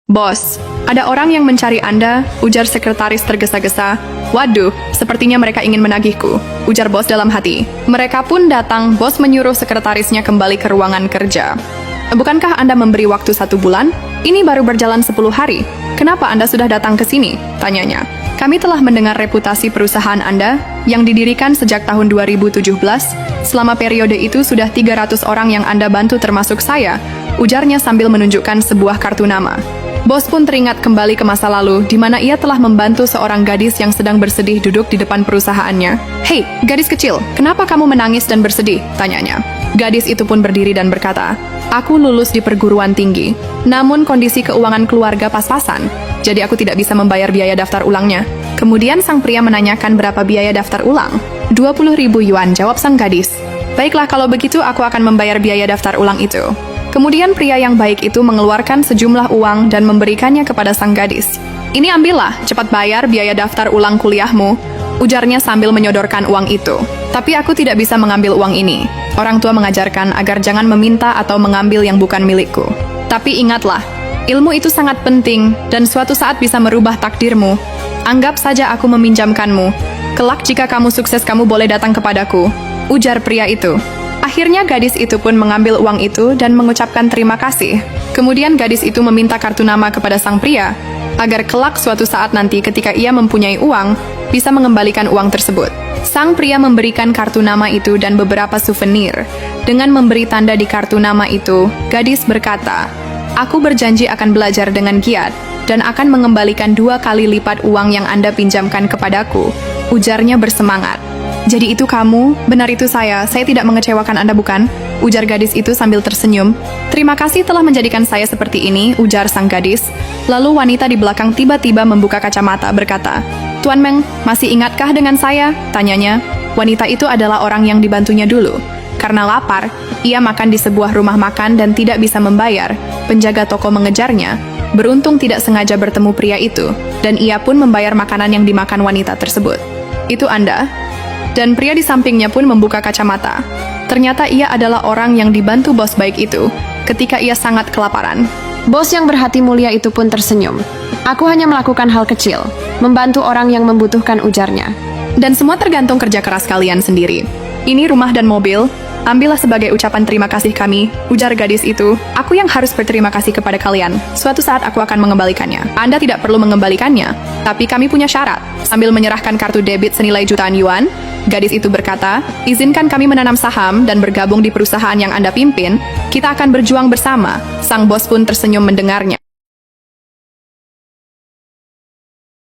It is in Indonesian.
Bos, ada orang yang mencari Anda, ujar sekretaris tergesa-gesa. Waduh, sepertinya mereka ingin menagihku, ujar bos dalam hati. Mereka pun datang, bos menyuruh sekretarisnya kembali ke ruangan kerja. Bukankah Anda memberi waktu 1 bulan? Ini baru berjalan 10 hari. Kenapa Anda sudah datang ke sini? Tanyanya. Kami telah mendengar reputasi perusahaan Anda yang didirikan sejak tahun 2017. Selama periode itu sudah 300 orang yang Anda bantu termasuk saya, ujarnya sambil menunjukkan sebuah kartu nama. Bos pun teringat kembali ke masa lalu, di mana ia telah membantu seorang gadis yang sedang bersedih duduk di depan perusahaannya. Hei, gadis kecil, kenapa kamu menangis dan bersedih? Tanyanya. Gadis itu pun berdiri dan berkata, aku lulus di perguruan tinggi, namun kondisi keuangan keluarga pas-pasan, jadi aku tidak bisa membayar biaya daftar ulangnya. Kemudian sang pria menanyakan berapa biaya daftar ulang. 20.000 yuan, jawab sang gadis. Baiklah, kalau begitu aku akan membayar biaya daftar ulang itu. Kemudian pria yang baik itu mengeluarkan sejumlah uang dan memberikannya kepada sang gadis. Ini ambillah, cepat bayar biaya daftar ulang kuliahmu, ujarnya sambil menyodorkan uang itu. Tapi aku tidak bisa mengambil uang ini. Orang tua mengajarkan agar jangan meminta atau mengambil yang bukan milikku. Tapi ingatlah, ilmu itu sangat penting dan suatu saat bisa merubah takdirmu. Anggap saja aku meminjamkanmu. Kelak jika kamu sukses kamu boleh datang kepadaku, ujar pria itu. Akhirnya gadis itu pun mengambil uang itu dan mengucapkan terima kasih. Kemudian gadis itu meminta kartu nama kepada sang pria, agar kelak suatu saat nanti ketika ia mempunyai uang, bisa mengembalikan uang tersebut. Sang pria memberikan kartu nama itu dan beberapa souvenir. Dengan memberi tanda di kartu nama itu, gadis berkata, aku berjanji akan belajar dengan giat, dan akan mengembalikan 2 kali lipat uang yang Anda pinjamkan kepadaku, ujarnya bersemangat. Jadi itu kamu, benar itu saya tidak mengecewakan Anda bukan? Ujar gadis itu sambil tersenyum. Terima kasih telah menjadikan saya seperti ini, ujar sang gadis. Lalu wanita di belakang tiba-tiba membuka kacamata berkata, Tuan Meng, masih ingatkah dengan saya? Tanyanya. Wanita itu adalah orang yang dibantunya dulu. Karena lapar, ia makan di sebuah rumah makan dan tidak bisa membayar. Penjaga toko mengejarnya. Beruntung tidak sengaja bertemu pria itu, dan ia pun membayar makanan yang dimakan wanita tersebut. Itu Anda? Dan pria di sampingnya pun membuka kacamata. Ternyata ia adalah orang yang dibantu bos baik itu, ketika ia sangat kelaparan. Bos yang berhati mulia itu pun tersenyum. Aku hanya melakukan hal kecil, membantu orang yang membutuhkan, ujarnya. Dan semua tergantung kerja keras kalian sendiri. Ini rumah dan mobil, ambillah sebagai ucapan terima kasih kami, ujar gadis itu. Aku yang harus berterima kasih kepada kalian. Suatu saat aku akan mengembalikannya. Anda tidak perlu mengembalikannya, tapi kami punya syarat. Sambil menyerahkan kartu debit senilai jutaan yuan, gadis itu berkata, izinkan kami menanam saham dan bergabung di perusahaan yang Anda pimpin, kita akan berjuang bersama. Sang bos pun tersenyum mendengarnya.